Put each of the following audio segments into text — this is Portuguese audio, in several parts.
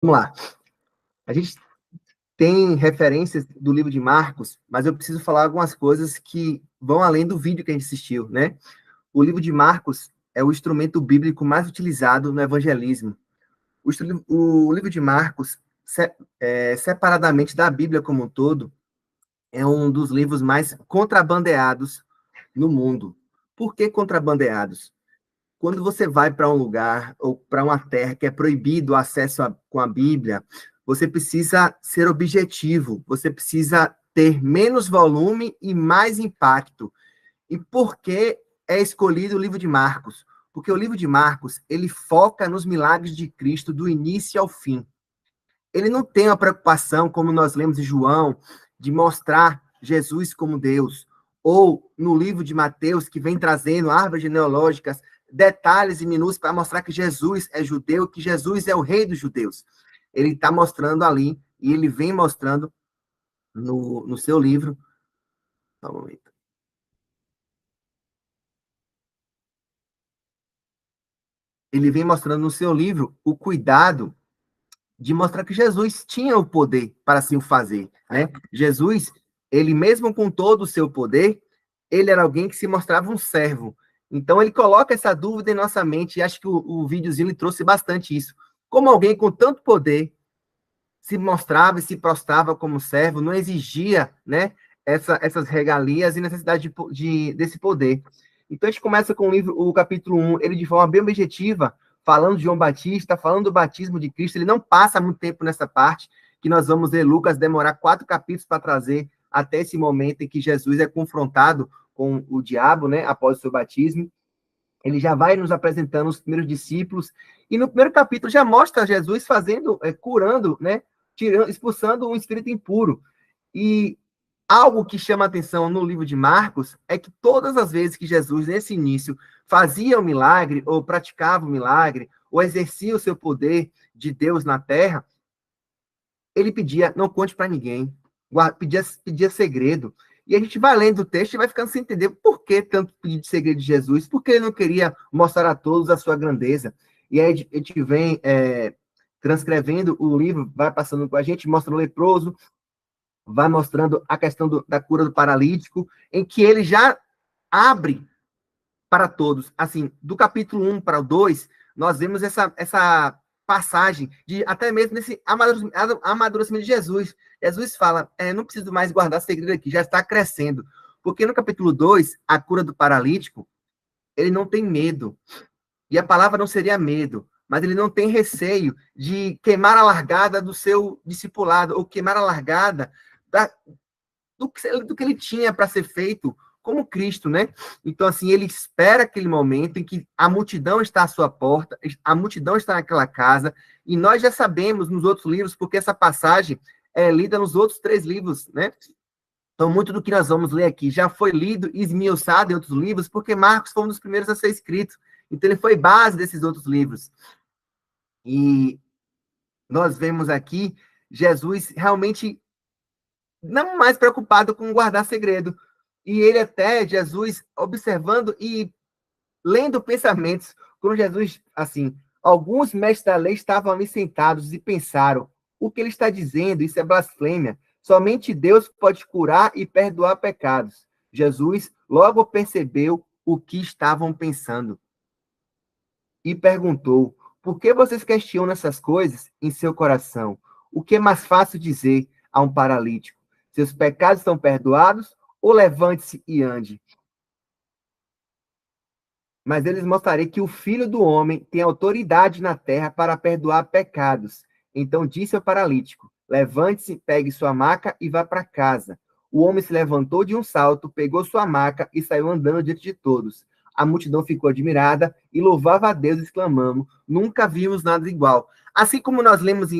Vamos lá. A gente tem referências do livro de Marcos, mas eu preciso falar algumas coisas que vão além do vídeo que a gente assistiu, né? O livro de Marcos é o instrumento bíblico mais utilizado no evangelismo. O livro de Marcos, separadamente da Bíblia como um todo, é um dos livros mais contrabandeados no mundo. Por que contrabandeados? Quando você vai para um lugar ou para uma terra que é proibido o acesso com a Bíblia, você precisa ser objetivo, você precisa ter menos volume e mais impacto. E por que é escolhido o livro de Marcos? Porque o livro de Marcos, ele foca nos milagres de Cristo do início ao fim. Ele não tem a preocupação, como nós lemos em João, de mostrar Jesus como Deus, ou no livro de Mateus, que vem trazendo árvores genealógicas, detalhes e minúsculos para mostrar que Jesus é judeu, que Jesus é o rei dos judeus. Ele está mostrando ali, e ele vem mostrando no seu livro. Só um momento. Ele vem mostrando no seu livro o cuidado de mostrar que Jesus tinha o poder para assim o fazer, né? Jesus, ele mesmo com todo o seu poder, ele era alguém que se mostrava um servo. Então ele coloca essa dúvida em nossa mente e acho que o videozinho ele trouxe bastante isso. Como alguém com tanto poder se mostrava e se prostrava como servo, não exigia, né, essas regalias e necessidade desse poder. Então a gente começa com o capítulo 1, ele de forma bem objetiva, falando de João Batista, falando do batismo de Cristo, ele não passa muito tempo nessa parte, que nós vamos ver Lucas demorar 4 capítulos para trazer até esse momento em que Jesus é confrontado com o diabo, né, após o seu batismo. Ele já vai nos apresentando os primeiros discípulos, e no primeiro capítulo já mostra Jesus fazendo, curando, né, expulsando um espírito impuro. E algo que chama a atenção no livro de Marcos é que todas as vezes que Jesus, nesse início, fazia o milagre, ou praticava o milagre, ou exercia o seu poder de Deus na terra, ele pedia, não conte para ninguém, pedia segredo. E a gente vai lendo o texto e vai ficando sem entender por que tanto pedido de segredo de Jesus, porque ele não queria mostrar a todos a sua grandeza. E aí a gente vem transcrevendo o livro, vai passando com a gente, mostra o leproso, vai mostrando a questão da cura do paralítico, em que ele já abre para todos. Assim, do capítulo 1 para o 2, nós vemos essa passagem de até mesmo nesse amadurecimento de Jesus. Jesus fala, não preciso mais guardar segredo aqui, já está crescendo. Porque no capítulo 2, a cura do paralítico, ele não tem medo. E a palavra não seria medo, mas ele não tem receio de queimar a largada do seu discipulado, ou queimar a largada do que ele tinha para ser feito como Cristo, né? Então, assim, ele espera aquele momento em que a multidão está à sua porta, a multidão está naquela casa, e nós já sabemos nos outros livros, porque essa passagem é lida nos outros 3 livros, né? Então, muito do que nós vamos ler aqui já foi lido e esmiuçado em outros livros, porque Marcos foi um dos primeiros a ser escrito. Então, ele foi base desses outros livros. E nós vemos aqui Jesus realmente não mais preocupado com guardar segredo. E ele até, Jesus, observando e lendo pensamentos, quando Jesus, assim, alguns mestres da lei estavam ali sentados e pensaram, o que ele está dizendo, isso é blasfêmia. Somente Deus pode curar e perdoar pecados. Jesus logo percebeu o que estavam pensando e perguntou, por que vocês questionam essas coisas em seu coração? O que é mais fácil dizer a um paralítico? Seus pecados estão perdoados? Ou levante-se e ande? Mas eles mostrarei que o Filho do Homem tem autoridade na terra para perdoar pecados. Então disse ao paralítico, levante-se, pegue sua maca e vá para casa. O homem se levantou de um salto, pegou sua maca e saiu andando diante de todos. A multidão ficou admirada e louvava a Deus, exclamando, nunca vimos nada igual. Assim como nós lemos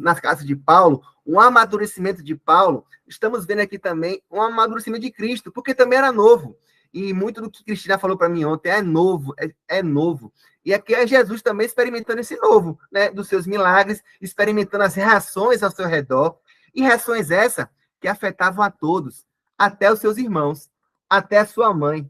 nas cartas de Paulo, um amadurecimento de Paulo, estamos vendo aqui também um amadurecimento de Cristo, porque também era novo. E muito do que Cristina falou para mim ontem é novo, é novo. E aqui é Jesus também experimentando esse novo, né? Dos seus milagres, experimentando as reações ao seu redor. E reações essas que afetavam a todos, até os seus irmãos, até a sua mãe.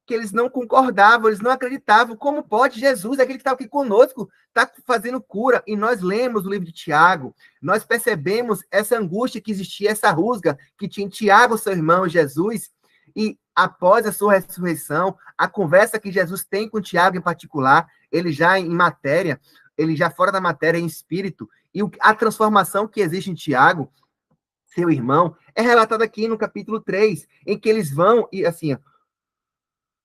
que eles não concordavam, eles não acreditavam. Como pode Jesus, aquele que está aqui conosco, está fazendo cura? E nós lemos o livro de Tiago, nós percebemos essa angústia que existia, essa rusga que tinha em Tiago, seu irmão, Jesus, e após a sua ressurreição, a conversa que Jesus tem com Tiago em particular, ele já em matéria, ele já fora da matéria em espírito, e a transformação que existe em Tiago, seu irmão, é relatada aqui no capítulo 3, em que eles vão, e assim,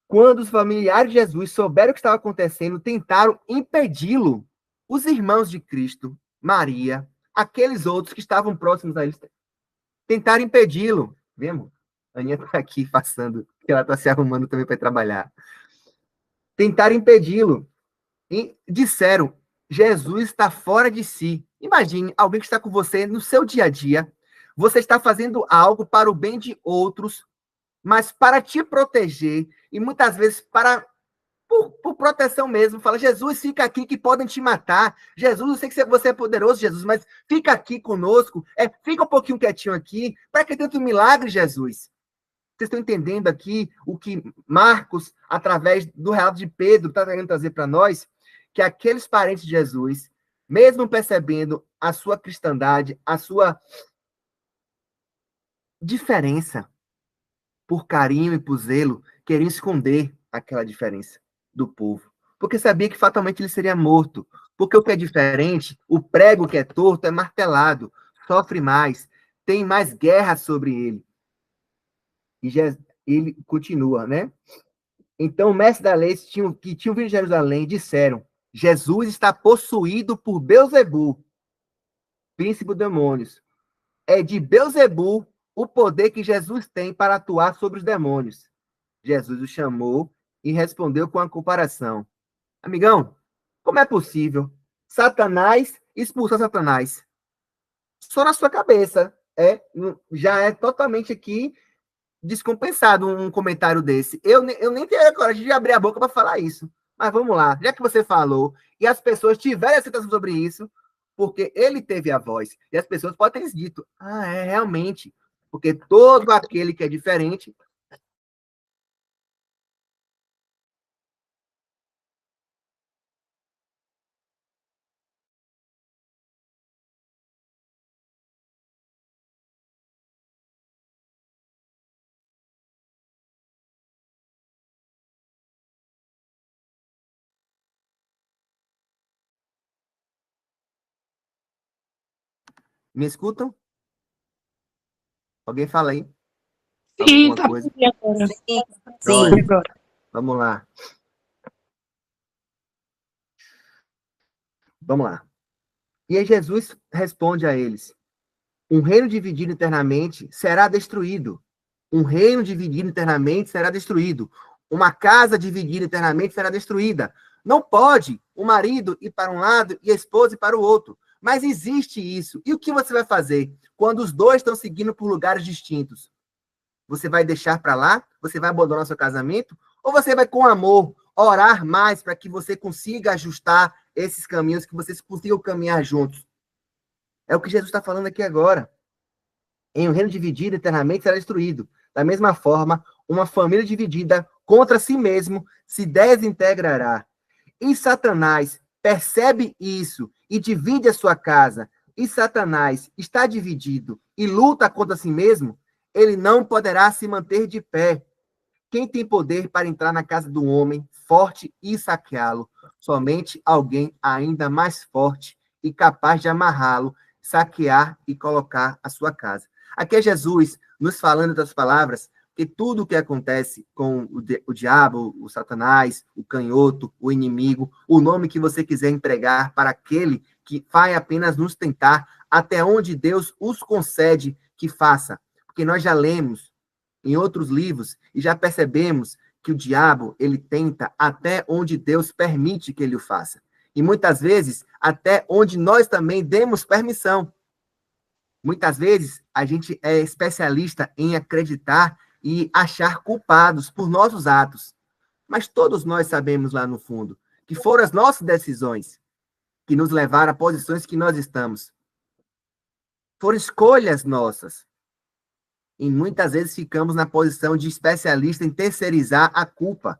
quando os familiares de Jesus souberam o que estava acontecendo, tentaram impedi-lo. Os irmãos de Cristo, Maria, aqueles outros que estavam próximos a eles, tentaram impedi-lo. Vemos? A Aninha está aqui passando, que ela está se arrumando também para trabalhar. Tentaram impedi-lo. E disseram, Jesus está fora de si. Imagine alguém que está com você no seu dia a dia. Você está fazendo algo para o bem de outros, mas para te proteger, e muitas vezes por proteção mesmo. Fala, Jesus, fica aqui que podem te matar. Jesus, eu sei que você é poderoso, Jesus, mas fica aqui conosco. Fica um pouquinho quietinho aqui, para que tanto milagre, Jesus. Vocês estão entendendo aqui o que Marcos, através do relato de Pedro, está querendo trazer para nós? Que aqueles parentes de Jesus, mesmo percebendo a sua cristandade, a sua diferença, por carinho e por zelo, queriam esconder aquela diferença do povo. Porque sabia que fatalmente ele seria morto. Porque o que é diferente, o prego que é torto é martelado, sofre mais, tem mais guerra sobre ele. E ele continua, né? Então, o mestre da lei, que tinham vindo de Jerusalém, disseram, Jesus está possuído por Beelzebul, príncipe dos demônios. É de Beelzebul o poder que Jesus tem para atuar sobre os demônios. Jesus o chamou e respondeu com a comparação. Amigão, como é possível Satanás expulsar Satanás? Só na sua cabeça. Já é totalmente aqui descompensado um comentário desse. Eu nem teria a coragem de abrir a boca para falar isso. Mas vamos lá, já que você falou e as pessoas tiverem aceitação sobre isso, porque ele teve a voz, e as pessoas podem ter dito, realmente, porque todo aquele que é diferente. Me escutam? Alguém fala aí? Sim, Alguma tá coisa? agora. Sim. Vamos lá. Vamos lá. E aí Jesus responde a eles: um reino dividido internamente será destruído. Um reino dividido internamente será destruído. Uma casa dividida internamente será destruída. Não pode o marido ir para um lado e a esposa ir para o outro. Mas existe isso. E o que você vai fazer quando os dois estão seguindo por lugares distintos? Você vai deixar para lá? Você vai abandonar seu casamento? Ou você vai, com amor, orar mais para que você consiga ajustar esses caminhos, que vocês consigam caminhar juntos? É o que Jesus está falando aqui agora. Em um reino dividido eternamente será destruído. Da mesma forma, uma família dividida contra si mesmo se desintegrará. E Satanás percebe isso e divide a sua casa, e Satanás está dividido e luta contra si mesmo, ele não poderá se manter de pé. Quem tem poder para entrar na casa do homem forte e saqueá-lo? Somente alguém ainda mais forte e capaz de amarrá-lo, saquear e colocar a sua casa. Aqui é Jesus nos falando das palavras, que tudo o que acontece com o diabo, o Satanás, o canhoto, o inimigo, o nome que você quiser empregar para aquele que vai apenas nos tentar, até onde Deus os concede que faça. Porque nós já lemos em outros livros e já percebemos que o diabo, ele tenta até onde Deus permite que ele o faça. E muitas vezes, até onde nós também demos permissão. Muitas vezes, a gente é especialista em acreditar e achar culpados por nossos atos. Mas todos nós sabemos lá no fundo que foram as nossas decisões que nos levaram a posições que nós estamos. Foram escolhas nossas. E muitas vezes ficamos na posição de especialista em terceirizar a culpa,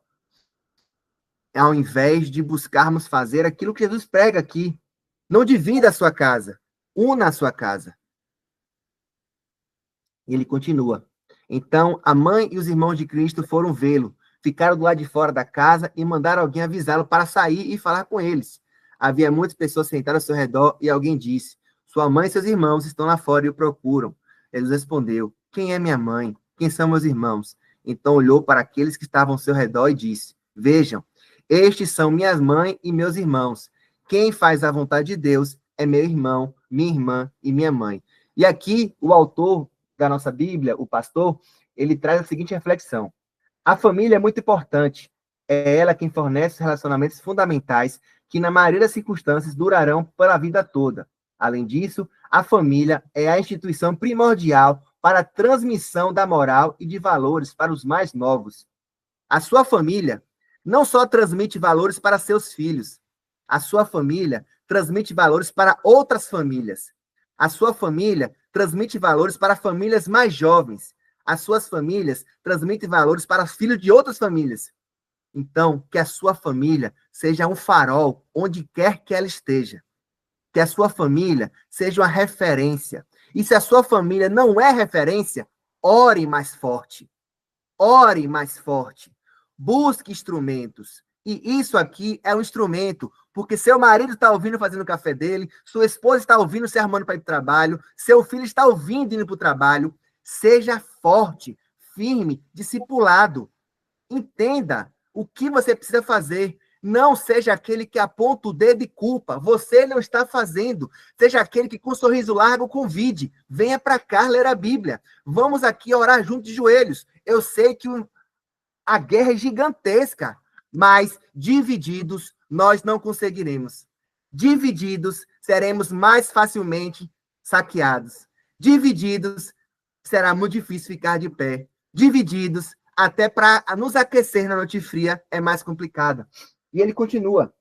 ao invés de buscarmos fazer aquilo que Jesus prega aqui. Não divida a sua casa, una a sua casa. E ele continua. Então, a mãe e os irmãos de Cristo foram vê-lo, ficaram do lado de fora da casa e mandaram alguém avisá-lo para sair e falar com eles. Havia muitas pessoas sentadas ao seu redor e alguém disse: sua mãe e seus irmãos estão lá fora e o procuram. Jesus respondeu: quem é minha mãe? Quem são meus irmãos? Então olhou para aqueles que estavam ao seu redor e disse: vejam, estes são minha mãe e meus irmãos. Quem faz a vontade de Deus é meu irmão, minha irmã e minha mãe. E aqui o autor da nossa Bíblia, o pastor, ele traz a seguinte reflexão: a família é muito importante. É ela quem fornece os relacionamentos fundamentais que, na maioria das circunstâncias, durarão pela vida toda. Além disso, a família é a instituição primordial para a transmissão da moral e de valores para os mais novos. A sua família não só transmite valores para seus filhos, a sua família transmite valores para outras famílias. A sua família transmite valores para famílias mais jovens. As suas famílias transmitem valores para filhos de outras famílias. Então, que a sua família seja um farol onde quer que ela esteja. Que a sua família seja uma referência. E se a sua família não é referência, ore mais forte. Ore mais forte. Busque instrumentos. E isso aqui é um instrumento, porque seu marido está ouvindo fazendo o café dele, sua esposa está ouvindo se arrumando para ir para o trabalho, seu filho está ouvindo indo para o trabalho. Seja forte, firme, discipulado. Entenda o que você precisa fazer. Não seja aquele que aponta o dedo e culpa. Você não está fazendo. Seja aquele que, com um sorriso largo, convide. Venha para cá ler a Bíblia. Vamos aqui orar juntos de joelhos. Eu sei que a guerra é gigantesca, mas divididos nós não conseguiremos. Divididos seremos mais facilmente saqueados. Divididos será muito difícil ficar de pé. Divididos, até para nos aquecer na noite fria, é mais complicado. E ele continua.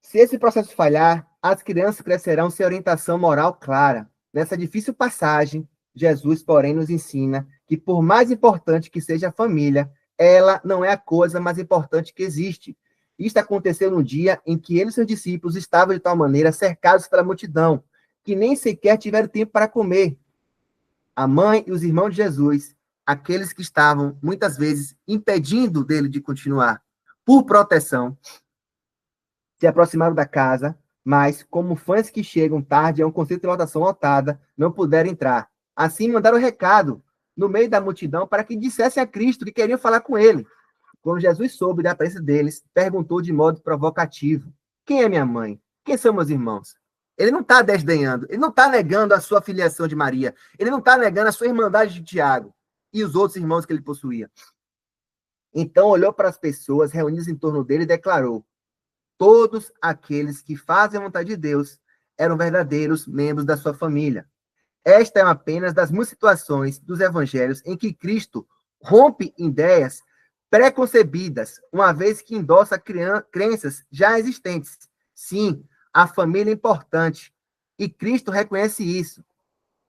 Se esse processo falhar, as crianças crescerão sem orientação moral clara. Nessa difícil passagem, Jesus, porém, nos ensina que, por mais importante que seja a família, ela não é a coisa mais importante que existe. Isto aconteceu no dia em que ele e seus discípulos estavam de tal maneira cercados pela multidão, que nem sequer tiveram tempo para comer. A mãe e os irmãos de Jesus, aqueles que estavam, muitas vezes, impedindo dele de continuar, por proteção, se aproximaram da casa, mas, como fãs que chegam tarde a um concerto de lotação lotada, não puderam entrar. Assim, mandaram recado no meio da multidão para que dissessem a Cristo que queriam falar com ele. Quando Jesus soube da presença deles, perguntou de modo provocativo: quem é minha mãe? Quem são meus irmãos? Ele não está desdenhando, ele não está negando a sua filiação de Maria, ele não está negando a sua irmandade de Tiago e os outros irmãos que ele possuía. Então olhou para as pessoas reunidas em torno dele e declarou: todos aqueles que fazem a vontade de Deus eram verdadeiros membros da sua família. Esta é apenas das muitas situações dos evangelhos em que Cristo rompe ideias preconcebidas, uma vez que endossa crenças já existentes. Sim, a família é importante, e Cristo reconhece isso.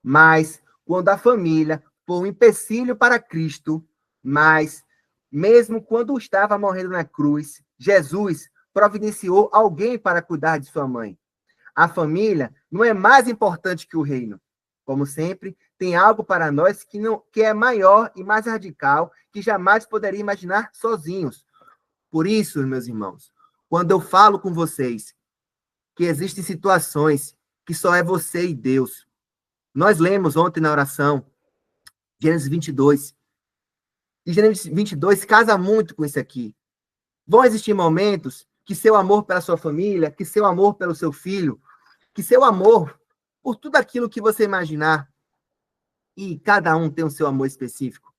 Mas, quando a família for um empecilho para Cristo, mas, mesmo quando estava morrendo na cruz, Jesus providenciou alguém para cuidar de sua mãe. A família não é mais importante que o reino. Como sempre, tem algo para nós que é maior e mais radical, que jamais poderia imaginar sozinhos. Por isso, meus irmãos, quando eu falo com vocês que existem situações que só é você e Deus. Nós lemos ontem na oração, Gênesis 22. E Gênesis 22 casa muito com isso aqui. Vão existir momentos que seu amor pela sua família, que seu amor pelo seu filho, que seu amor por tudo aquilo que você imaginar, e cada um tem o seu amor específico.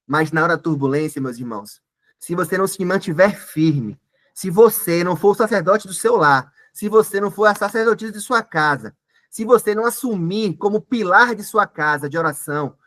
Mas na hora da turbulência, meus irmãos, se você não se mantiver firme, se você não for o sacerdote do seu lar, se você não for a sacerdotisa de sua casa, se você não assumir como pilar de sua casa de oração,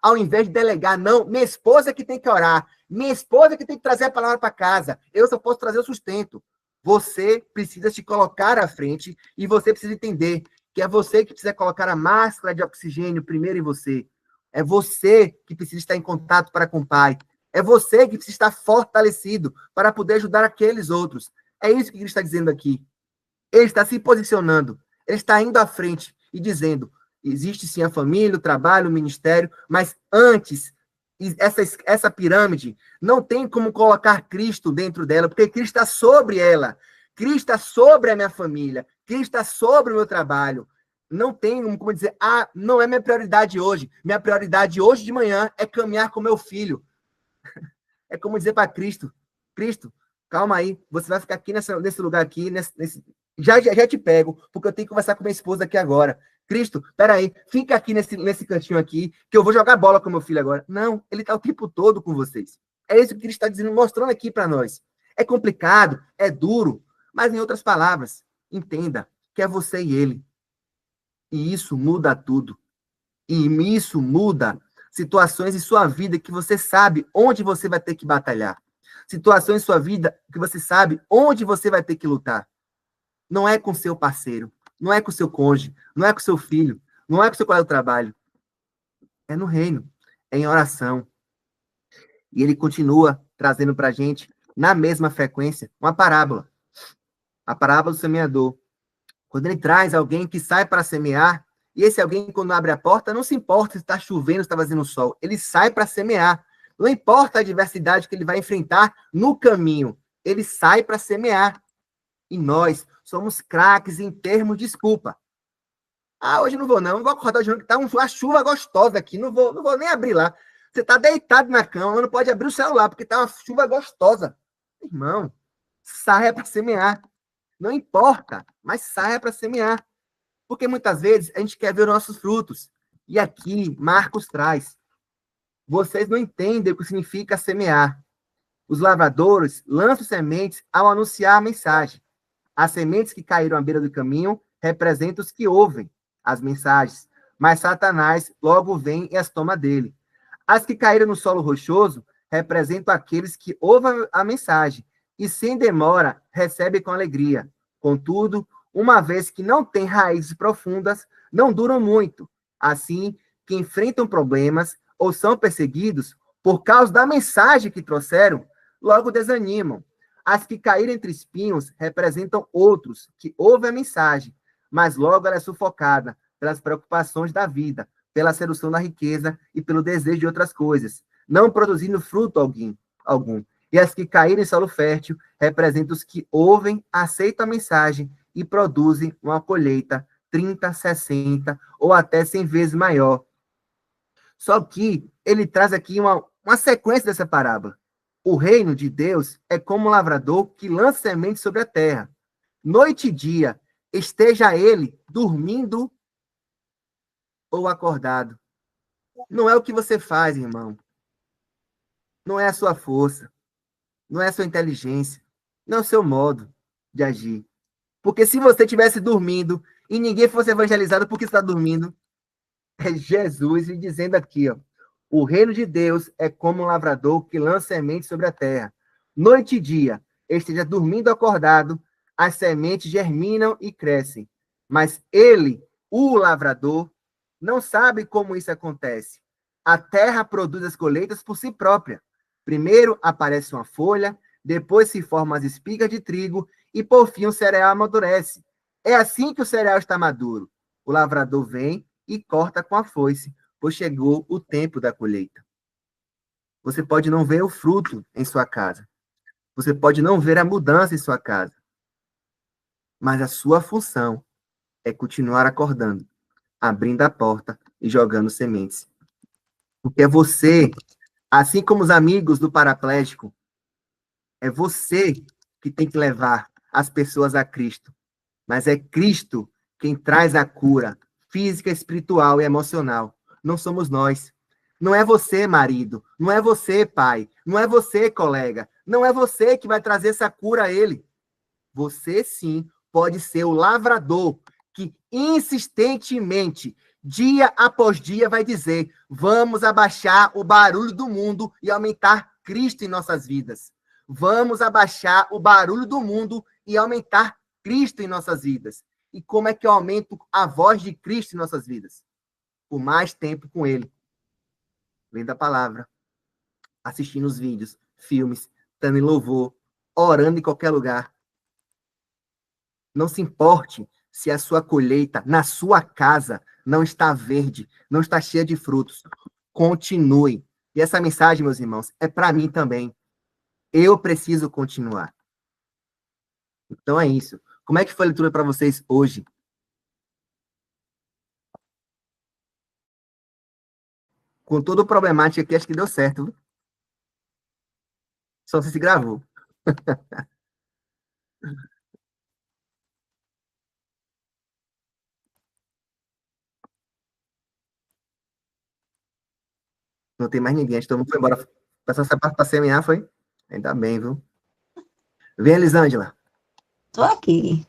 ao invés de delegar, não, minha esposa que tem que orar, minha esposa que tem que trazer a palavra para casa, eu só posso trazer o sustento. Você precisa se colocar à frente e você precisa entender que é você que precisa colocar a máscara de oxigênio primeiro em você. É você que precisa estar em contato para com o Pai. É você que precisa estar fortalecido para poder ajudar aqueles outros. É isso que ele está dizendo aqui. Ele está se posicionando. Ele está indo à frente e dizendo: existe sim a família, o trabalho, o ministério, mas antes, essa pirâmide não tem como colocar Cristo dentro dela, porque Cristo está sobre ela. Cristo está sobre a minha família. Cristo está sobre o meu trabalho. Não tem como dizer, não é minha prioridade hoje. Minha prioridade hoje de manhã é caminhar com meu filho. É como dizer para Cristo: Cristo, calma aí, você vai ficar aqui nesse lugar aqui, já te pego, porque eu tenho que conversar com minha esposa aqui agora. Cristo, peraí, fica aqui nesse cantinho aqui, que eu vou jogar bola com meu filho agora. Não, ele está o tempo todo com vocês. É isso que Cristo está dizendo, mostrando aqui para nós. É complicado, é duro, mas em outras palavras, entenda que é você e ele. E isso muda tudo. E isso muda situações em sua vida que você sabe onde você vai ter que batalhar. Situações em sua vida que você sabe onde você vai ter que lutar. Não é com seu parceiro, não é com seu cônjuge, não é com seu filho, não é com seu colega de trabalho. É no reino, é em oração. E ele continua trazendo para a gente, na mesma frequência, uma parábola. A parábola do semeador. Quando ele traz alguém que sai para semear, e esse alguém, quando abre a porta, não se importa se está chovendo, se está fazendo sol. Ele sai para semear. Não importa a adversidade que ele vai enfrentar no caminho. Ele sai para semear. E nós somos craques em termos de desculpa. Hoje não vou não. Não vou acordar de novo, que tá uma chuva gostosa aqui. Não vou nem abrir lá. Você está deitado na cama, não pode abrir o celular, porque tá uma chuva gostosa. Irmão, saia para semear. Não importa, mas saia para semear. Porque muitas vezes a gente quer ver os nossos frutos. E aqui, Marcos traz. Vocês não entendem o que significa semear. Os lavradores lançam sementes ao anunciar a mensagem. As sementes que caíram à beira do caminho representam os que ouvem as mensagens, mas Satanás logo vem e as toma dele. As que caíram no solo rochoso representam aqueles que ouvem a mensagem e, sem demora, recebem com alegria. Contudo, uma vez que não têm raízes profundas, não duram muito. Assim, que enfrentam problemas ou são perseguidos por causa da mensagem que trouxeram, logo desanimam. As que caíram entre espinhos representam outros que ouvem a mensagem, mas logo ela é sufocada pelas preocupações da vida, pela sedução da riqueza e pelo desejo de outras coisas, não produzindo fruto algum. E as que caíram em solo fértil representam os que ouvem, aceitam a mensagem e produzem uma colheita 30, 60 ou até 100 vezes maior. Só que ele traz aqui uma sequência dessa parábola. O reino de Deus é como um lavrador que lança sementes sobre a terra. Noite e dia, esteja ele dormindo ou acordado. Não é o que você faz, irmão. Não é a sua força. Não é a sua inteligência. Não é o seu modo de agir. Porque se você estivesse dormindo e ninguém fosse evangelizado porque está dormindo, é Jesus lhe dizendo aqui, ó. O reino de Deus é como um lavrador que lança sementes sobre a terra. Noite e dia, esteja dormindo ou acordado, as sementes germinam e crescem. Mas ele, o lavrador, não sabe como isso acontece. A terra produz as colheitas por si própria. Primeiro aparece uma folha, depois se formam as espigas de trigo e, por fim, o cereal amadurece. É assim que o cereal está maduro. O lavrador vem e corta com a foice, pois chegou o tempo da colheita. Você pode não ver o fruto em sua casa. Você pode não ver a mudança em sua casa. Mas a sua função é continuar acordando, abrindo a porta e jogando sementes. Porque é você, assim como os amigos do paraplégico, é você que tem que levar as pessoas a Cristo. Mas é Cristo quem traz a cura física, espiritual e emocional. Não somos nós. Não é você, marido. Não é você, pai. Não é você, colega. Não é você que vai trazer essa cura a ele. Você, sim, pode ser o lavrador que insistentemente, dia após dia, vai dizer: vamos abaixar o barulho do mundo e aumentar Cristo em nossas vidas. Vamos abaixar o barulho do mundo e aumentar Cristo em nossas vidas. E como é que eu aumento a voz de Cristo em nossas vidas? Por mais tempo com Ele. Lendo a palavra, assistindo os vídeos, filmes, estando em louvor, orando em qualquer lugar. Não se importe se a sua colheita na sua casa não está verde, não está cheia de frutos. Continue. E essa mensagem, meus irmãos, é para mim também. Eu preciso continuar. Então é isso. Como é que foi a leitura para vocês hoje? Com todo o problemático aqui, acho que deu certo. Viu? Só se gravou. Não tem mais ninguém. Acho que todo mundo foi embora. Passou essa parte para semear, foi? Ainda bem, viu? Vem, Elisângela. Tô aqui.